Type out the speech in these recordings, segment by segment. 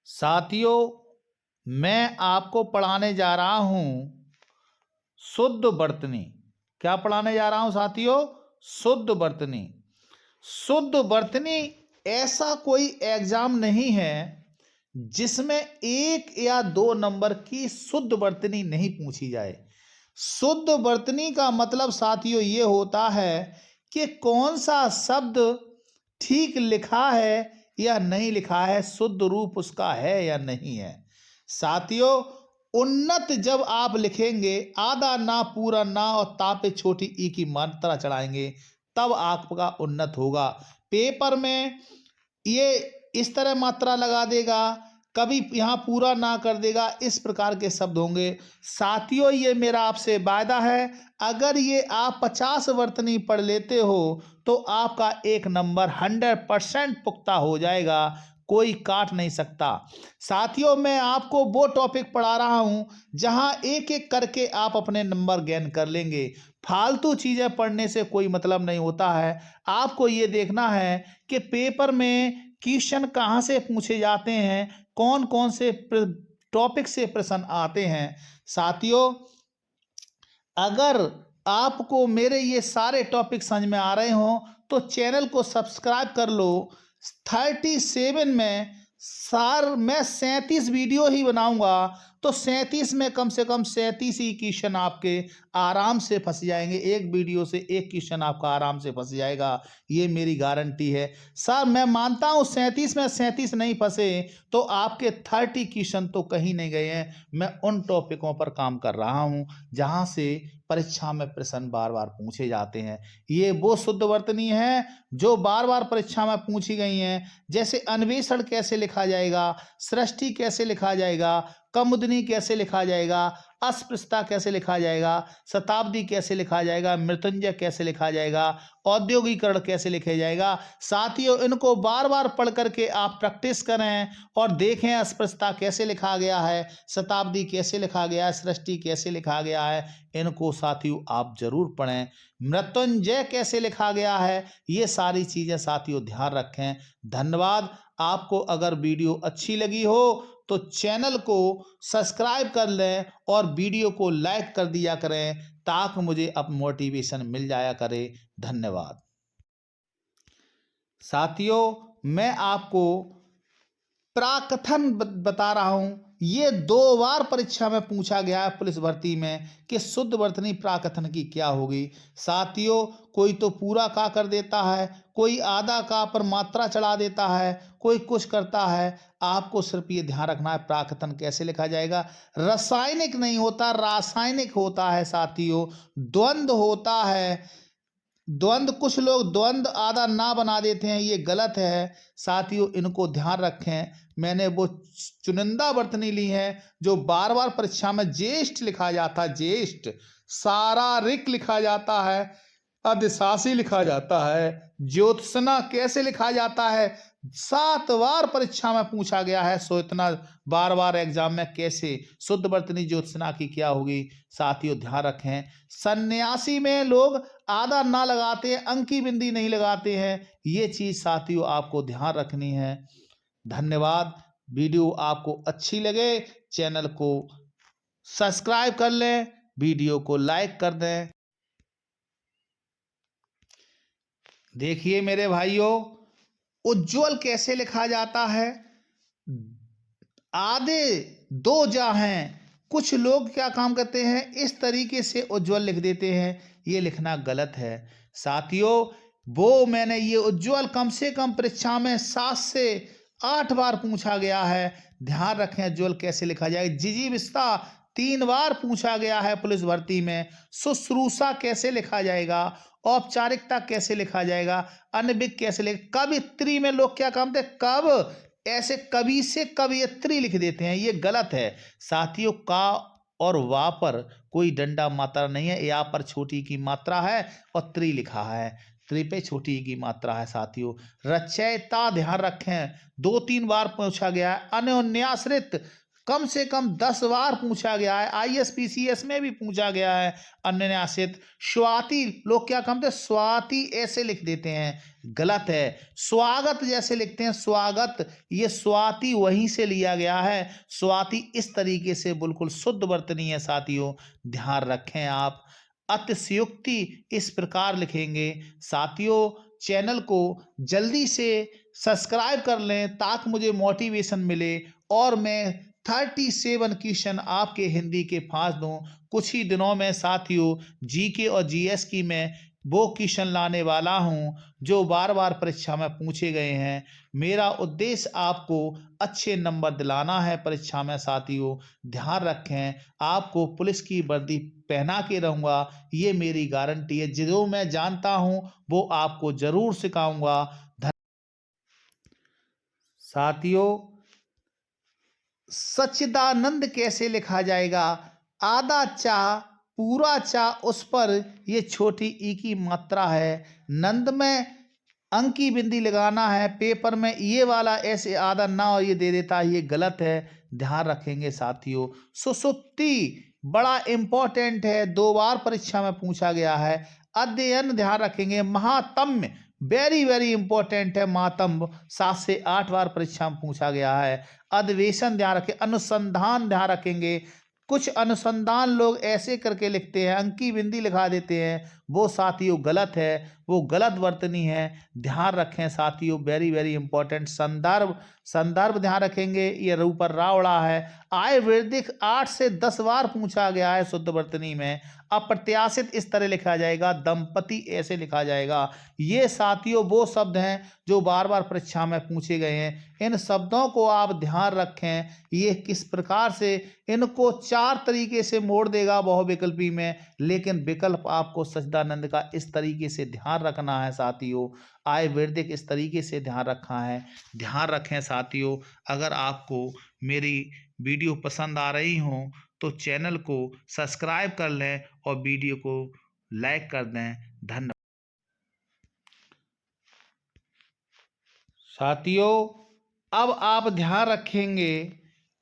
साथियों, मैं आपको पढ़ाने जा रहा हूं शुद्ध वर्तनी। क्या पढ़ाने जा रहा हूं साथियों? शुद्ध वर्तनी। शुद्ध वर्तनी ऐसा कोई एग्जाम नहीं है जिसमें 1 या 2 नंबर की शुद्ध वर्तनी नहीं पूछी जाए। शुद्ध वर्तनी का मतलब साथियों ये होता है कि कौन सा शब्द ठीक लिखा है या नहीं लिखा है, शुद्ध रूप उसका है या नहीं है। साथियों, उन्नत जब आप लिखेंगे, आधा ना पूरा ना और ता पे छोटी ई की मात्रा चढ़ाएंगे, तब आपका उन्नत होगा। पेपर में ये इस तरह मात्रा लगा देगा, कभी यहाँ पूरा ना कर देगा, इस प्रकार के शब्द होंगे। साथियों, ये मेरा आपसे वायदा है, अगर ये आप 50 वर्तनी पढ़ लेते हो तो आपका 1 नंबर 100% पुख्ता हो जाएगा, कोई काट नहीं सकता। साथियों, मैं आपको वो टॉपिक पढ़ा रहा हूं जहां एक एक करके आप अपने नंबर गेन कर लेंगे। फालतू चीजें पढ़ने से कोई मतलब नहीं होता है। आपको ये देखना है कि पेपर में क्वेश्चन कहाँ से पूछे जाते हैं, कौन कौन से टॉपिक से प्रश्न आते हैं। साथियों, अगर आपको मेरे ये सारे टॉपिक समझ में आ रहे हो तो चैनल को सब्सक्राइब कर लो। 37 में मैं 37 वीडियो ही बनाऊंगा, तो 37 में कम से कम 37 ही क्वेश्चन आपके आराम से फंस जाएंगे। एक वीडियो से एक क्वेश्चन आपका आराम से फंस जाएगा, ये मेरी गारंटी है। सर, मैं मानता हूँ 37 में 37 नहीं फंसे तो आपके 30 क्वेश्चन तो कहीं नहीं गए हैं। मैं उन टॉपिकों पर काम कर रहा हूँ जहाँ से परीक्षा में प्रश्न बार बार पूछे जाते हैं। ये वो शुद्ध वर्तनी है जो बार बार परीक्षा में पूछी गई हैं। जैसे अन्वेषण कैसे लिखा जाएगा, सृष्टि कैसे लिखा जाएगा, कमुदनी कैसे लिखा जाएगा, अस्पृश्यता कैसे लिखा जाएगा, शताब्दी कैसे लिखा जाएगा, मृत्युंजय कैसे लिखा जाएगा, औद्योगिकरण कैसे लिखा जाएगा। साथियों, इनको बार बार पढ़ करके आप प्रैक्टिस करें और देखें अस्पृश्यता कैसे लिखा गया है, शताब्दी कैसे लिखा गया है, सृष्टि कैसे लिखा गया है। इनको साथियों आप जरूर पढ़ें। मृत्युंजय कैसे लिखा गया है, ये सारी चीजें साथियों ध्यान रखें। धन्यवाद। आपको अगर वीडियो अच्छी लगी हो तो चैनल को सब्सक्राइब कर लें और वीडियो को लाइक कर दिया करें ताकि मुझे अब मोटिवेशन मिल जाया करे। धन्यवाद। साथियों, मैं आपको प्राकथन बता रहा हूं। ये 2 बार परीक्षा में पूछा गया है पुलिस भर्ती में कि शुद्ध वर्तनी प्राकथन की क्या होगी। साथियों, कोई तो पूरा का कर देता है, कोई आधा का पर मात्रा चढ़ा देता है, कोई कुछ करता है। आपको सिर्फ ये ध्यान रखना है प्राकथन कैसे लिखा जाएगा। रासायनिक नहीं होता, रासायनिक होता है साथियों। द्वंद्व होता है। द्वंद्व, कुछ लोग द्वंद्व आधा ना बना देते हैं, ये गलत है। साथियों, इनको ध्यान रखें। मैंने वो चुनिंदा वर्तनी ली है जो बार बार परीक्षा में ज्येष्ठ लिखा जाता है, ज्येष्ठ, सारारिक लिखा जाता है, अधिशासी लिखा जाता है, ज्योत्सना कैसे लिखा जाता है, 7 बार परीक्षा में पूछा गया है। सो इतना बार बार एग्जाम में कैसे शुद्ध वर्तनी ज्योत्सना की क्या होगी। साथियों, ध्यान रखें। सन्यासी में लोग आधा ना लगाते हैं, अंकी बिंदी नहीं लगाते हैं, ये चीज साथियों आपको ध्यान रखनी है। धन्यवाद। वीडियो आपको अच्छी लगे चैनल को सब्सक्राइब कर लें, वीडियो को लाइक कर दें। देखिए मेरे भाइयों, उज्जवल कैसे लिखा जाता है। आधे 2 जा हैं। कुछ लोग क्या काम करते हैं, इस तरीके से उज्जवल लिख देते हैं, ये लिखना गलत है। साथियों, वो मैंने ये उज्जवल कम से कम परीक्षा में 7 से 8 बार पूछा गया है। ध्यान रखें उज्जवल कैसे लिखा जाए। जिजीविषता 3 बार पूछा गया है पुलिस भर्ती में। शुश्रूषा कैसे लिखा जाएगा, औपचारिकता कैसे लिखा जाएगा, अनभिज्ञ कैसे लिख। कवित्री में लोग क्या काम करते, कब ऐसे कवि से कवियत्री लिख देते हैं, ये गलत है। साथियों, का और वा पर कोई डंडा मात्रा नहीं है, या पर छोटी की मात्रा है और त्रि लिखा है, त्रि पे छोटी की मात्रा है। साथियों, रचयिता ध्यान रखें, 2-3 बार पूछा गया है। अन्योन्याश्रित कम से कम 10 बार पूछा गया है। ISPCS में भी पूछा गया है अनुनासिक। स्वाति, लोग क्या कहते हैं, स्वाति ऐसे लिख देते हैं, गलत है। स्वागत जैसे लिखते हैं, स्वागत, ये स्वाति वहीं से लिया गया है। स्वाति इस तरीके से बिल्कुल शुद्ध वर्तनी है साथियों, ध्यान रखें आप। अतिशयोक्ति इस प्रकार लिखेंगे साथियों। चैनल को जल्दी से सब्सक्राइब कर लें ताकि मुझे मोटिवेशन मिले और मैं 37 क्वेश्चन आपके हिंदी के फांस दूं। कुछ ही दिनों में साथियों GK और GS की मैं वो क्वेश्चन लाने वाला हूं जो बार बार परीक्षा में पूछे गए हैं। मेरा उद्देश्य आपको अच्छे नंबर दिलाना है परीक्षा में साथियों, ध्यान रखें। आपको पुलिस की वर्दी पहना के रहूँगा, ये मेरी गारंटी है। जो मैं जानता हूँ वो आपको ज़रूर सिखाऊंगा। साथियों सच्चिदानंद कैसे लिखा जाएगा, आधा चा पूरा चा, उस पर ये छोटी ई की मात्रा है। नंद में अंक की बिंदी लगाना है, पेपर में ये वाला ऐसे आधा ना और ये दे देता है, ये गलत है, ध्यान रखेंगे साथियों। सुसुप्ति बड़ा इंपॉर्टेंट है, 2 बार परीक्षा में पूछा गया है। अध्ययन ध्यान रखेंगे। महात्म्य वेरी वेरी इंपॉर्टेंट है, महात्म्य 7 से 8 बार परीक्षा में पूछा गया है। अधिवेशन ध्यान रखें। अनुसंधान ध्यान रखेंगे। कुछ अनुसंधान लोग ऐसे करके लिखते हैं, अंक की बिंदी लिखा देते हैं, वो साथियों गलत है, वो गलत वर्तनी है, ध्यान रखें साथियों, वेरी वेरी इंपॉर्टेंट। संदर्भ, संदर्भ ध्यान रखेंगे, ये ऊपर रावड़ा है। आयुर्वेदिक 8 से 10 बार पूछा गया है शुद्ध वर्तनी में। अप्रत्याशित इस तरह लिखा जाएगा, दंपति ऐसे लिखा जाएगा। ये साथियों वो शब्द हैं जो बार बार परीक्षा में पूछे गए हैं। इन शब्दों को आप ध्यान रखें, ये किस प्रकार से इनको 4 तरीके से मोड़ देगा बहुविकल्पी में, लेकिन विकल्प आपको सच्चिदानंद का इस तरीके से ध्यान रखना है साथियों। आयुर्वेदिक इस तरीके से ध्यान रखा है, ध्यान रखें साथियों। अगर आपको मेरी वीडियो पसंद आ रही हो तो चैनल को सब्सक्राइब कर लें और वीडियो को लाइक कर दें। धन्यवाद साथियों। अब आप ध्यान रखेंगे,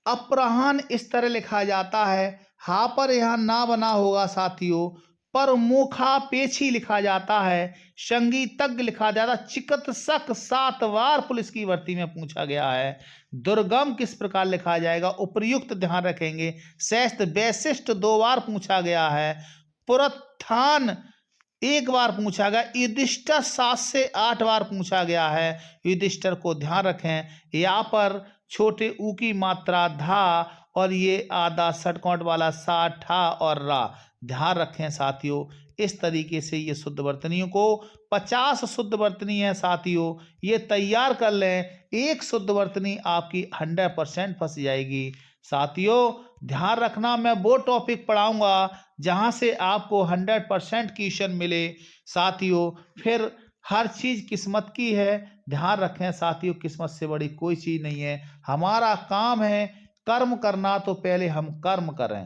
अपराह्न इस तरह लिखा जाता है, हा पर यहाँ ना बना होगा साथियों, पर मुखा पेछी लिखा जाता है, संगीतज्ञ लिखा जाता। चिकित्सक 7 बार पुलिस की भर्ती में पूछा गया है। दुर्गम किस प्रकार लिखा जाएगा, उपर्युक्त ध्यान रखेंगे। श्रेष्ठ वैशिष्ट 2 बार पूछा गया है। पुरत्थान 1 बार पूछा गया। युधिष्ठिर 7 से 8 बार पूछा गया है, युधिष्ठिर को ध्यान रखें। यहाँ पर छोटे ऊ की मात्रा धा और ये आधा षटकोण वाला सा, ठा और रा, ध्यान रखें साथियों। इस तरीके से ये शुद्ध वर्तनियों को 50 शुद्ध वर्तनी है साथियों, ये तैयार कर लें। एक शुद्ध वर्तनी आपकी 100% फंस जाएगी साथियों। ध्यान रखना, मैं वो टॉपिक पढ़ाऊंगा जहां से आपको 100% क्वेश्चन मिले साथियों। फिर हर चीज किस्मत की है, ध्यान रखें साथियों, किस्मत से बड़ी कोई चीज नहीं है। हमारा काम है कर्म करना, तो पहले हम कर्म करें।